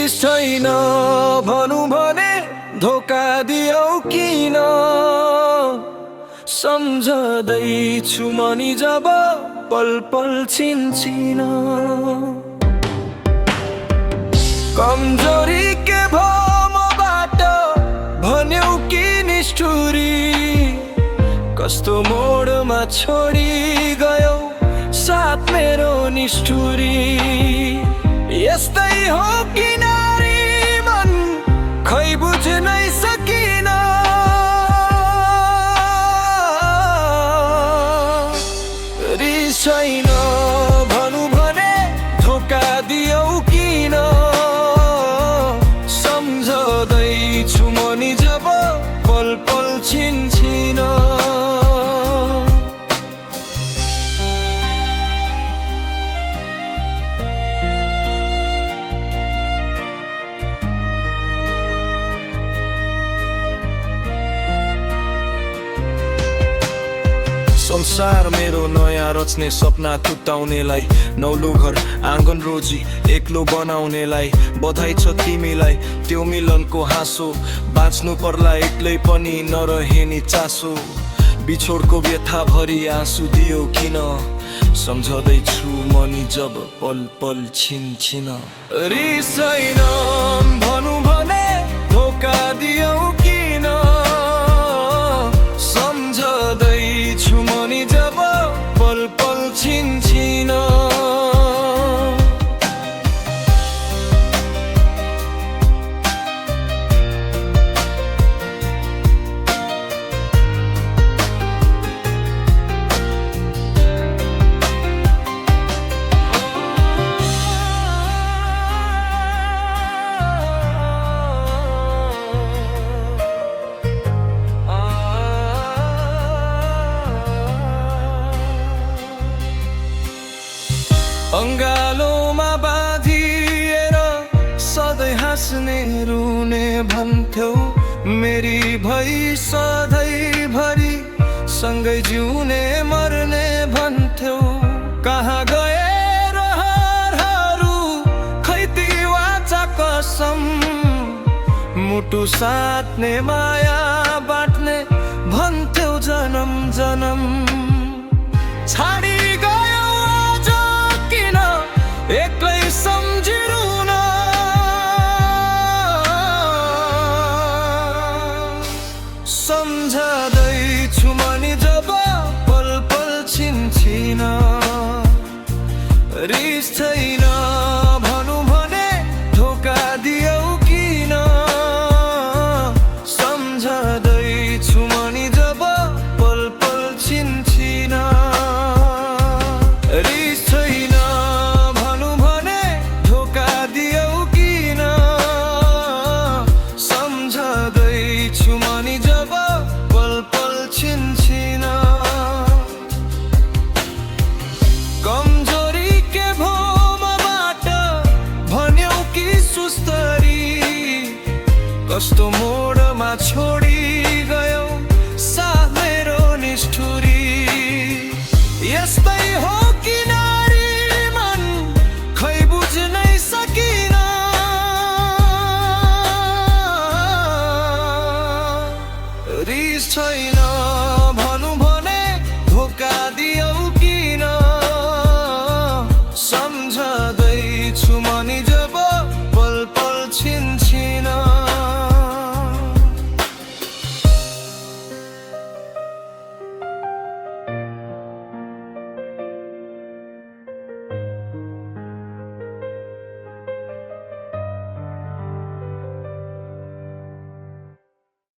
रिस छैन भनु भने धोका दियौ किन सम्झदैछु मनी जब पल पल छिनछिन कमजोरी के भो मबाट भन्यौ कि निष्ठुरी कस्तो मोडमा छोडी गयौ साथ मेरो निष्ठुरी यस्तै हो कि नारी मन खै बुझ्नै सकिन रिस छैन भनु भने धोका दियौ किन सम्झदैछु मनी जब पल पल छिनछिन संसार मेरो नयाँ रच्ने सपना टुटाउनेलाई नौलो घर आँगन रोजी एक्लो बनाउनेलाई बधाई छ तिमीलाई त्यो मिलनको हाँसो बाँच्नु पर्ला एक्लै पनि नरहे नि चासो बिछोडको व्यथा भरि आँसु दियो किन सम्झदैछु मनी जब पल पल छिनछिन रिस छैन भनु भने धोका दियौ किन सम्झदैछु मनी जब पल पल छिनछिन अङ्गालोमा बाँधिएर सधैँ हाँस्ने रुने भन्थ्यौ मेरी भई सधैँभरि सँगै जिउने मर्ने भन्थ्यौ कहाँ गए रहरहरू खै ती वाचा कसम मुटु साट्ने माया बाँड्ने भन्थ्यौ जन्म जन्म छाडी गयो आज किन एक्लै सम्झिरुन सम्झदैछु मनी जब पल पल छिनछिन रिस छैन भनु भने धोका दियौ किन सम्झदैछु मनी जब पल पल छिनछिन रिस छैन भनु भने धोका दियौ किन सम्झदैछु मनी जब पल पल छिनछिन कमजोरी के भोमबाट भन्यौ कि सुस्तरी कस्तो मोडमा छोडी गयौ साथ मेरो निष्ठुरी यस्तै हो कि नारी मन खै बुझ्नै सकिन रिस छैन